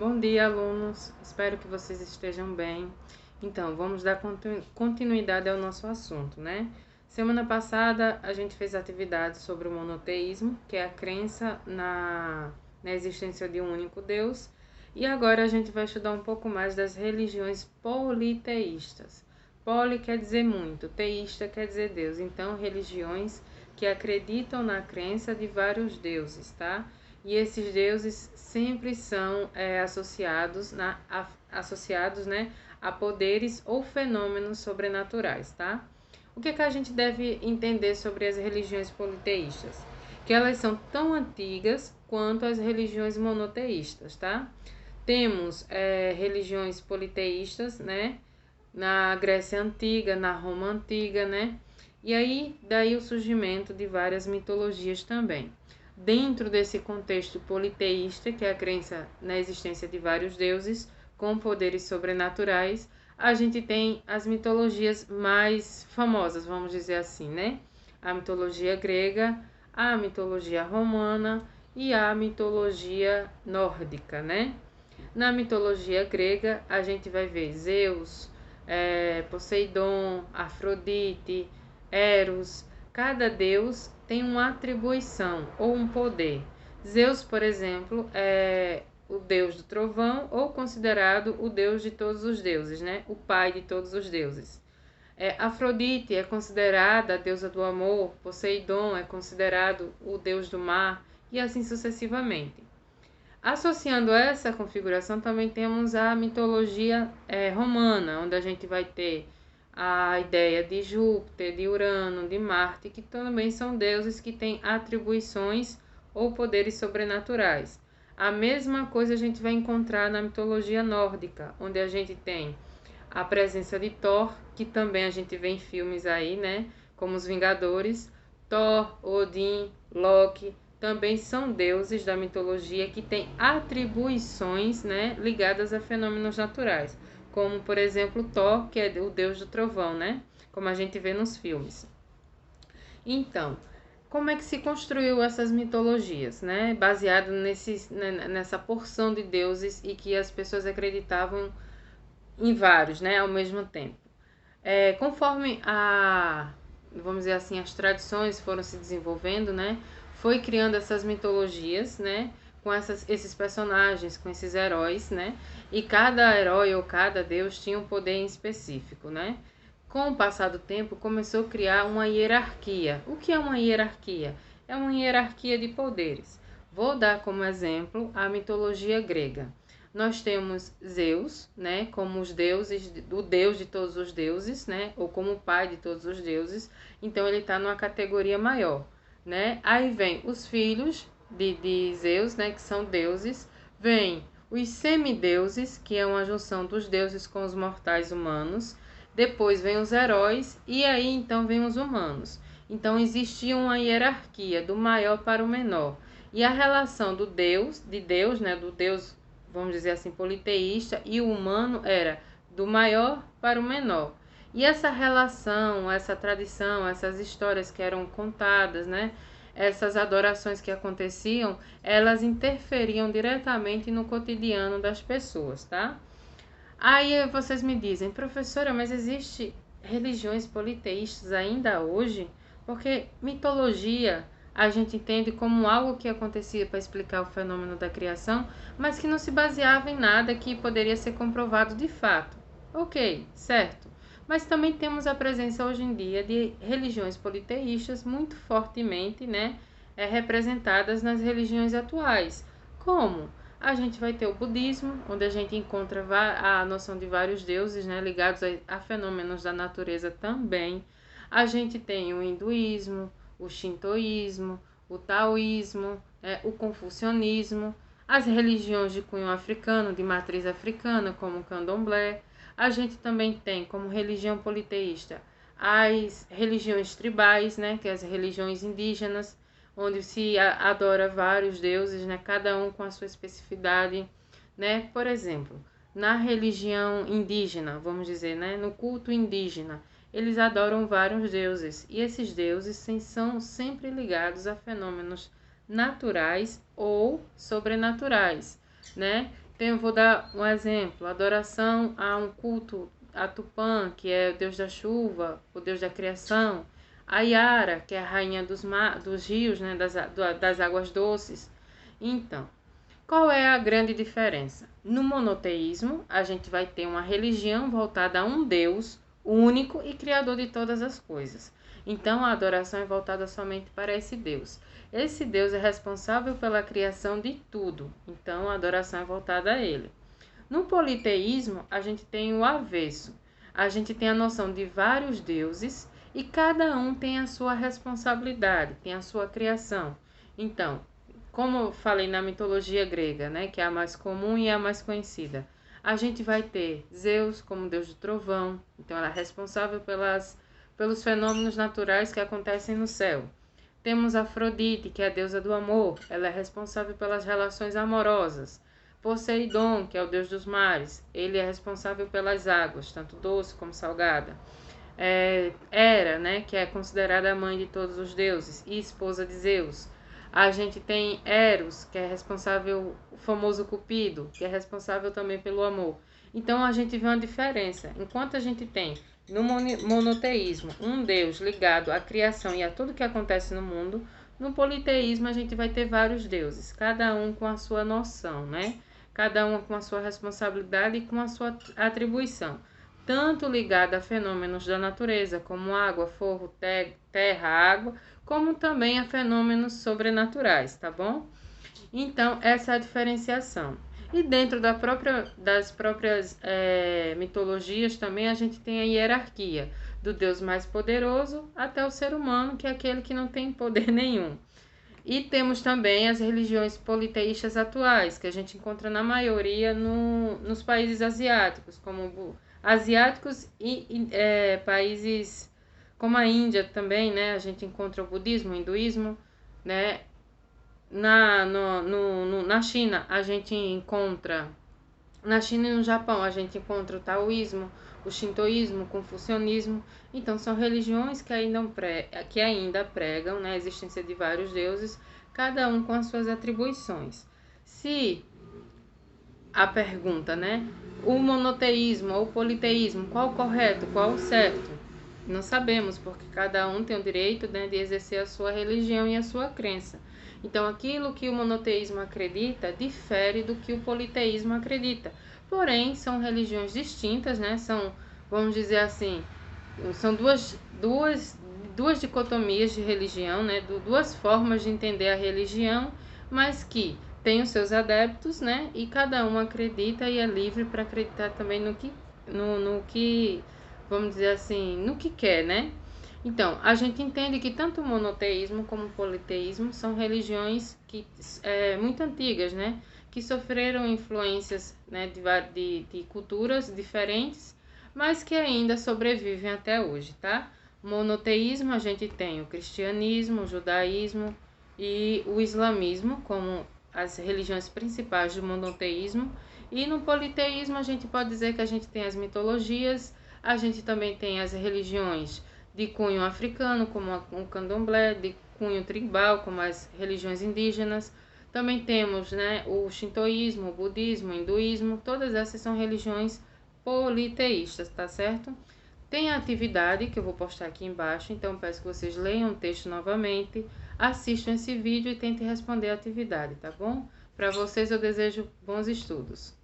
Bom dia, alunos. Espero que vocês estejam bem. Então, vamos dar continuidade ao nosso assunto, né? Semana passada, a gente fez atividades sobre o monoteísmo, que é a crença na existência de um único Deus. E agora a gente vai estudar um pouco mais das religiões politeístas. Poli quer dizer muito, teísta quer dizer Deus. Então, religiões que acreditam na crença de vários deuses, tá? E esses deuses sempre são associados, né, a poderes ou fenômenos sobrenaturais, tá? O que a gente deve entender sobre as religiões politeístas? Que elas são tão antigas quanto as religiões monoteístas, tá? Temos religiões politeístas, né? Na Grécia Antiga, na Roma Antiga, né? E aí, daí o surgimento de várias mitologias também. Dentro desse contexto politeísta, que é a crença na existência de vários deuses com poderes sobrenaturais, a gente tem as mitologias mais famosas, vamos dizer assim, né? A mitologia grega, a mitologia romana e a mitologia nórdica, né? Na mitologia grega, a gente vai ver Zeus, Poseidon, Afrodite, Eros. Cada deus tem uma atribuição ou um poder. Zeus, por exemplo, é o deus do trovão ou considerado o deus de todos os deuses, né? O pai de todos os deuses. Afrodite é considerada a deusa do amor, Poseidon é considerado o deus do mar e assim sucessivamente. Associando a essa configuração, também temos a mitologia romana, onde a gente vai ter a ideia de Júpiter, de Urano, de Marte, que também são deuses que têm atribuições ou poderes sobrenaturais. A mesma coisa a gente vai encontrar na mitologia nórdica, onde a gente tem a presença de Thor, que também a gente vê em filmes aí, né, como os Vingadores. Thor, Odin, Loki também são deuses da mitologia que têm atribuições, né, ligadas a fenômenos naturais, como, por exemplo, Thor, que é o deus do trovão, né, como a gente vê nos filmes. Então, como é que se construiu essas mitologias, né, baseado nessa porção de deuses e que as pessoas acreditavam em vários, né, ao mesmo tempo. Conforme vamos dizer assim, as tradições foram se desenvolvendo, né, foi criando essas mitologias, né, com esses personagens, com esses heróis, né, e cada herói ou cada deus tinha um poder em específico, né. Com o passar do tempo, começou a criar uma hierarquia. O que é uma hierarquia? É uma hierarquia de poderes. Vou dar como exemplo a mitologia grega. Nós temos Zeus, né, como os deuses, o deus de todos os deuses, né, ou como o pai de todos os deuses. Então ele está numa categoria maior, né? Aí vem os filhos de Zeus, né, que são deuses. Vem os semideuses, que é uma junção dos deuses com os mortais humanos. Depois vem os heróis e aí então vem os humanos. Então existia uma hierarquia do maior para o menor. E a relação do Deus, né, do Deus, vamos dizer assim, politeísta, e o humano era do maior para o menor. E essa relação, essa tradição, essas histórias que eram contadas, né, essas adorações que aconteciam, elas interferiam diretamente no cotidiano das pessoas, tá? Aí vocês me dizem, professora, mas existe religiões politeístas ainda hoje? Porque mitologia a gente entende como algo que acontecia para explicar o fenômeno da criação, mas que não se baseava em nada que poderia ser comprovado de fato. Ok, certo. Mas também temos a presença hoje em dia de religiões politeístas muito fortemente, né, representadas nas religiões atuais. Como? A gente vai ter o budismo, onde a gente encontra a noção de vários deuses, né, ligados a fenômenos da natureza também. A gente tem o hinduísmo, o shintoísmo, o taoísmo, o confucionismo, as religiões de cunho africano, de matriz africana, como o candomblé. A gente também tem como religião politeísta as religiões tribais, né, que é as religiões indígenas, onde se adora vários deuses, né, cada um com a sua especificidade, né? Por exemplo, na religião indígena, vamos dizer, né, no culto indígena, eles adoram vários deuses, e esses deuses são sempre ligados a fenômenos naturais ou sobrenaturais, né? Vou dar um exemplo, adoração a um culto a Tupã, que é o deus da chuva, o deus da criação, a Yara, que é a rainha dos rios, né, das águas doces. Então, qual é a grande diferença? No monoteísmo, a gente vai ter uma religião voltada a um Deus único e criador de todas as coisas. Então, a adoração é voltada somente para esse Deus. Esse Deus é responsável pela criação de tudo. Então, a adoração é voltada a ele. No politeísmo, a gente tem o avesso. A gente tem a noção de vários deuses e cada um tem a sua responsabilidade, tem a sua criação. Então, como eu falei na mitologia grega, né, que é a mais comum e a mais conhecida, a gente vai ter Zeus como deus do trovão, então ela é responsável pelos fenômenos naturais que acontecem no céu. Temos Afrodite, que é a deusa do amor, ela é responsável pelas relações amorosas. Poseidon, que é o deus dos mares, ele é responsável pelas águas, tanto doce como salgada. Hera, né, que é considerada a mãe de todos os deuses e esposa de Zeus. A gente tem Eros, que é responsável, o famoso Cupido, que é responsável também pelo amor. Então a gente vê uma diferença. Enquanto a gente tem no monoteísmo um Deus ligado à criação e a tudo que acontece no mundo, no politeísmo a gente vai ter vários deuses, cada um com a sua noção, né? Cada um com a sua responsabilidade e com a sua atribuição, tanto ligada a fenômenos da natureza, como água, fogo, terra, água, como também a fenômenos sobrenaturais, tá bom? Então, essa é a diferenciação. E dentro das próprias mitologias também a gente tem a hierarquia, do Deus mais poderoso até o ser humano, que é aquele que não tem poder nenhum. E temos também as religiões politeístas atuais, que a gente encontra na maioria nos países asiáticos, países como a Índia também, né? A gente encontra o budismo, o hinduísmo, né? Na China, a gente encontra... Na China e no Japão, a gente encontra o taoísmo, o shintoísmo, o confucionismo. Então, são religiões que ainda pregam, né, a existência de vários deuses, cada um com as suas atribuições. Se a pergunta, né, o monoteísmo ou o politeísmo, qual o correto, qual o certo? Não sabemos, porque cada um tem o direito, né, de exercer a sua religião e a sua crença. Então, aquilo que o monoteísmo acredita difere do que o politeísmo acredita. Porém, são religiões distintas, né? Vamos dizer assim, são duas dicotomias de religião, né? Duas formas de entender a religião, mas que têm os seus adeptos, né? E cada um acredita e é livre para acreditar também no que, vamos dizer assim, no que quer, né? Então, a gente entende que tanto o monoteísmo como o politeísmo são religiões muito antigas, né? Que sofreram influências, né, de culturas diferentes, mas que ainda sobrevivem até hoje, tá? O monoteísmo a gente tem o cristianismo, o judaísmo e o islamismo como as religiões principais do monoteísmo. E no politeísmo a gente pode dizer que a gente tem as mitologias, a gente também tem as religiões de cunho africano, como o candomblé, de cunho tribal, como as religiões indígenas. Também temos, né, o shintoísmo, o budismo, o hinduísmo, todas essas são religiões politeístas, tá certo? Tem a atividade que eu vou postar aqui embaixo, então peço que vocês leiam o texto novamente, assistam esse vídeo e tentem responder a atividade, tá bom? Para vocês eu desejo bons estudos.